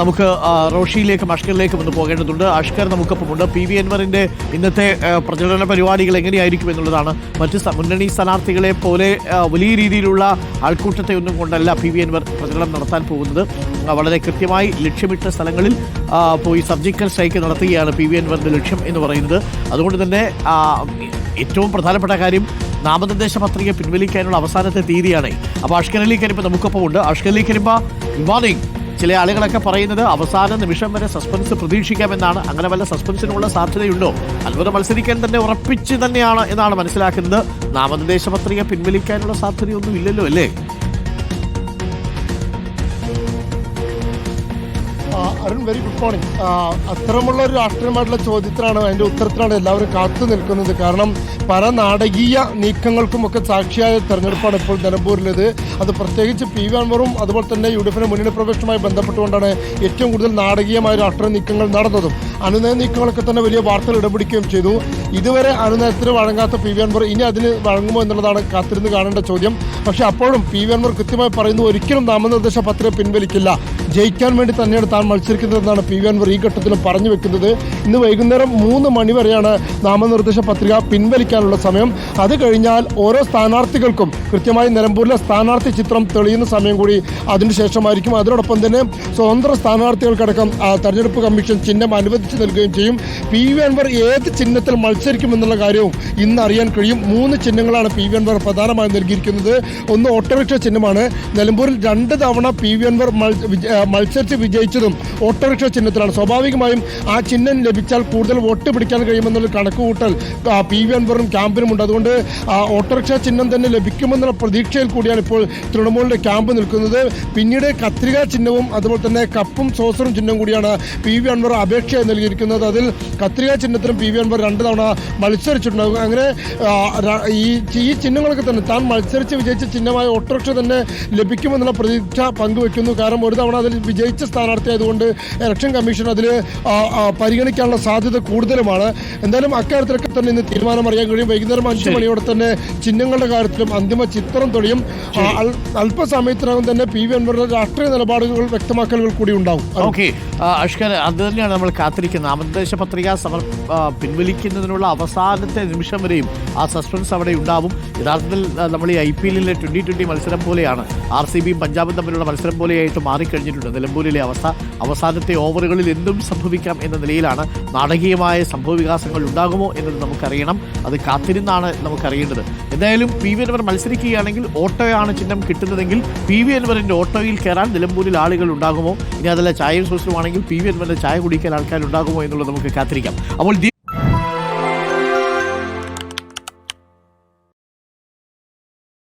നമുക്ക് റോഷിയിലേക്കും അഷ്കറിലേക്കും ഒന്ന് പോകേണ്ടതുണ്ട്. അഷ്കർ നമുക്കൊപ്പമുണ്ട്. PV അൻവറിന്റെ ഇന്നത്തെ പ്രചരണ പരിപാടികൾ എങ്ങനെയായിരിക്കും എന്നുള്ളതാണ്. മറ്റ് മുന്നണി സ്ഥാനാർത്ഥികളെ പോലെ വലിയ രീതിയിലുള്ള ആൾക്കൂട്ടത്തെ ഒന്നും കൊണ്ടല്ല PV അൻവർ പ്രചരണം നടത്താൻ പോകുന്നത്. വളരെ കൃത്യമായി ലക്ഷ്യമിട്ട സ്ഥലങ്ങളിൽ പോയി സർജിക്കൽ സ്ട്രൈക്ക് നടത്തുകയാണ് PV അൻവറിന്റെ ലക്ഷ്യം എന്ന് പറയുന്നത്. അതുകൊണ്ട് തന്നെ ഏറ്റവും പ്രധാനപ്പെട്ട കാര്യം നാമനിർദ്ദേശ പത്രിക പിൻവലിക്കാനുള്ള അവസാനത്തെ തീയതിയാണ്. അപ്പോൾ അഷ്കർ അലി കരിമ്പ നമുക്കൊപ്പമുണ്ട്. Ashkar Ali Karimba, good morning. ചില ആളുകളൊക്കെ പറയുന്നത് അവസാന നിമിഷം വരെ സസ്പെൻസ് പ്രതീക്ഷിക്കാമെന്നാണ്. അങ്ങനെ വല്ല സസ്പെൻസിനുള്ള സാധ്യതയുണ്ടോ? അൻവർ മത്സരിക്കാൻ തന്നെ ഉറപ്പിച്ച് തന്നെയാണ് എന്നാണ് മനസ്സിലാക്കുന്നത്. നാമനിർദ്ദേശ പത്രിക പിൻവലിക്കാനുള്ള സാധ്യതയൊന്നും ഇല്ലല്ലോ അല്ലേ? Arun, very good morning. അത്തരമുള്ള ഒരു രാഷ്ട്രീയമായിട്ടുള്ള ചോദ്യത്തിനാണ്, അതിൻ്റെ ഉത്തരത്തിലാണ് എല്ലാവരും കാത്തു നിൽക്കുന്നത്. കാരണം പല നാടകീയ നീക്കങ്ങൾക്കുമൊക്കെ സാക്ഷിയായ തെരഞ്ഞെടുപ്പാണ് ഇപ്പോൾ നിലമ്പൂരിലേത്. അത് പ്രത്യേകിച്ച് PV അൻവറും അതുപോലെ തന്നെ UDF മുന്നണി പ്രവേശനവുമായി ബന്ധപ്പെട്ടുകൊണ്ടാണ് ഏറ്റവും കൂടുതൽ നാടകീയമായ രാഷ്ട്രീയ നീക്കങ്ങൾ നടന്നതും. അനുനയ നീക്കങ്ങളൊക്കെ തന്നെ വലിയ വാർത്തകൾ ഇടപിടിക്കുകയും ചെയ്തു. ഇതുവരെ അനുനയത്തിന് വഴങ്ങാത്ത PV അൻവർ ഇനി അതിന് വഴങ്ങുമോ എന്നുള്ളതാണ് കാത്തിരുന്ന് കാണേണ്ട ചോദ്യം. പക്ഷേ അപ്പോഴും PV അൻവർ കൃത്യമായി പറയുന്നു, ഒരിക്കലും നാമനിർദ്ദേശ പത്രിക പിൻവലിക്കില്ല, ജയിക്കാൻ വേണ്ടി തന്നെയാണ് താൻ മത്സരിക്കുന്നതെന്നാണ് PV അൻവർ ഈ ഘട്ടത്തിലും പറഞ്ഞു വെക്കുന്നത്. ഇന്ന് വൈകുന്നേരം 3 മണി വരെയാണ് നാമനിർദ്ദേശ പത്രിക പിൻവലിക്കാനുള്ള സമയം. അത് കഴിഞ്ഞാൽ ഓരോ സ്ഥാനാർത്ഥികൾക്കും കൃത്യമായി നിലമ്പൂരിലെ സ്ഥാനാർത്ഥി ചിത്രം തെളിയുന്ന സമയം കൂടി അതിനുശേഷമായിരിക്കും. അതിനോടൊപ്പം തന്നെ സ്വതന്ത്ര സ്ഥാനാർത്ഥികൾക്കടക്കം തെരഞ്ഞെടുപ്പ് കമ്മീഷൻ ചിഹ്നം അനുവദിച്ചു നൽകുകയും ചെയ്യും. PV അൻവർ ഏത് ചിഹ്നത്തിൽ മത്സരിക്കുമെന്നുള്ള കാര്യവും ഇന്ന് അറിയാൻ കഴിയും. 3 ചിഹ്നങ്ങളാണ് PV അൻവർ പ്രധാനമായും നൽകിയിരിക്കുന്നത്. ഒന്ന് ഓട്ടോറിക്ഷ ചിഹ്നമാണ്. നിലമ്പൂരിൽ 2 തവണ PV അൻവർ മത്സരിച്ച് വിജയിച്ചതും ഓട്ടോറിക്ഷ ചിഹ്നത്തിലാണ്. സ്വാഭാവികമായും ആ ചിഹ്നം ലഭിച്ചാൽ കൂടുതൽ വോട്ട് പിടിക്കാൻ കഴിയുമെന്നുള്ള കണക്കുകൂട്ടൽ PV അൻവറും ക്യാമ്പിനുമുണ്ട്. അതുകൊണ്ട് ഓട്ടോറിക്ഷ ചിഹ്നം തന്നെ ലഭിക്കുമെന്നുള്ള പ്രതീക്ഷയിൽ കൂടിയാണ് ഇപ്പോൾ തൃണമൂലിന്റെ ക്യാമ്പ് നിൽക്കുന്നത്. പിന്നീട് കത്രിക ചിഹ്നവും അതുപോലെ തന്നെ കപ്പും സോസറും ചിഹ്നം കൂടിയാണ് PV അൻവർ അപേക്ഷയായി നൽകിയിരിക്കുന്നത്. അതിൽ കത്രിക ചിഹ്നത്തിനും PV അൻവർ 2 തവണ മത്സരിച്ചിട്ടുണ്ടാകും. അങ്ങനെ ഈ ചിഹ്നങ്ങളൊക്കെ തന്നെ താൻ മത്സരിച്ച് വിജയിച്ച ചിഹ്നമായ ഓട്ടോറിക്ഷ തന്നെ ലഭിക്കുമെന്നുള്ള പ്രതീക്ഷ പങ്കുവെക്കുന്നു. കാരണം ഒരു തവണ അതിൽ വിജയിച്ച സ്ഥാനാർത്ഥി ആയതുകൊണ്ട് ഇലക്ഷൻ കമ്മീഷൻ അതിൽ പരിഗണിക്കാനുള്ള സാധ്യത കൂടുതലുമാണ്. എന്തായാലും അക്കാര്യത്തിലൊക്കെ തന്നെ ഇന്ന് തീരുമാനം അറിയാൻ കഴിയും. വൈകുന്നേരം 5 മണിയോടെ തന്നെ ചിഹ്നങ്ങളുടെ കാര്യത്തിലും അന്തിമ ചിത്രം തെളിയും. അല്പസമയത്തിനകം തന്നെ PV അൻവറിന്റെ രാഷ്ട്രീയ നിലപാടുകൾ വ്യക്തമാക്കലുകൾ കൂടി ഉണ്ടാവും. ഓക്കെ അഷ്കർ, അത് തന്നെയാണ് നമ്മൾ കാത്തിരിക്കുന്നത്. നാമനിർദ്ദേശ പത്രിക പിൻവലിക്കുന്നതിനുള്ള അവസാനത്തെ നിമിഷം വരെയും ആ സസ്പെൻസ് അവിടെ ഉണ്ടാവും. യഥാർത്ഥത്തിൽ നമ്മൾ ഈ IPL-ലെ 2020 മത്സരം പോലെയാണ്. RCB-യും പഞ്ചാബും തമ്മിലുള്ള മത്സരം പോലെയായിട്ട് മാറിക്കഴിഞ്ഞിട്ടുണ്ട് നിലമ്പൂരിലെ അവസ്ഥ. അവസാനത്തെ ഓവറുകളിൽ എന്തും സംഭവിക്കാം എന്ന നിലയിലാണ്. നാടകീയമായ സംഭവ വികാസങ്ങൾ ഉണ്ടാകുമോ എന്നത് നമുക്കറിയണം. അത് കാത്തിരുന്നാണ് നമുക്കറിയേണ്ടത്. എന്തായാലും PV അൻവർ മത്സരിക്കുകയാണെങ്കിൽ ഓട്ടോയാണ് ചിഹ്നം കിട്ടുന്നതെങ്കിൽ PV അൻവറിന്റെ ഓട്ടോയിൽ കയറാൻ നിലമ്പൂരിൽ ആളുകൾ ഉണ്ടാകുമോ? ഇനി അതല്ല ചായയും സോസുമാണെങ്കിൽ PV അൻവറിന്റെ ചായ കുടിക്കാൻ ആൾക്കാരുണ്ടാകുമോ എന്നുള്ളത് നമുക്ക് കാത്തിരിക്കാം. അപ്പോൾ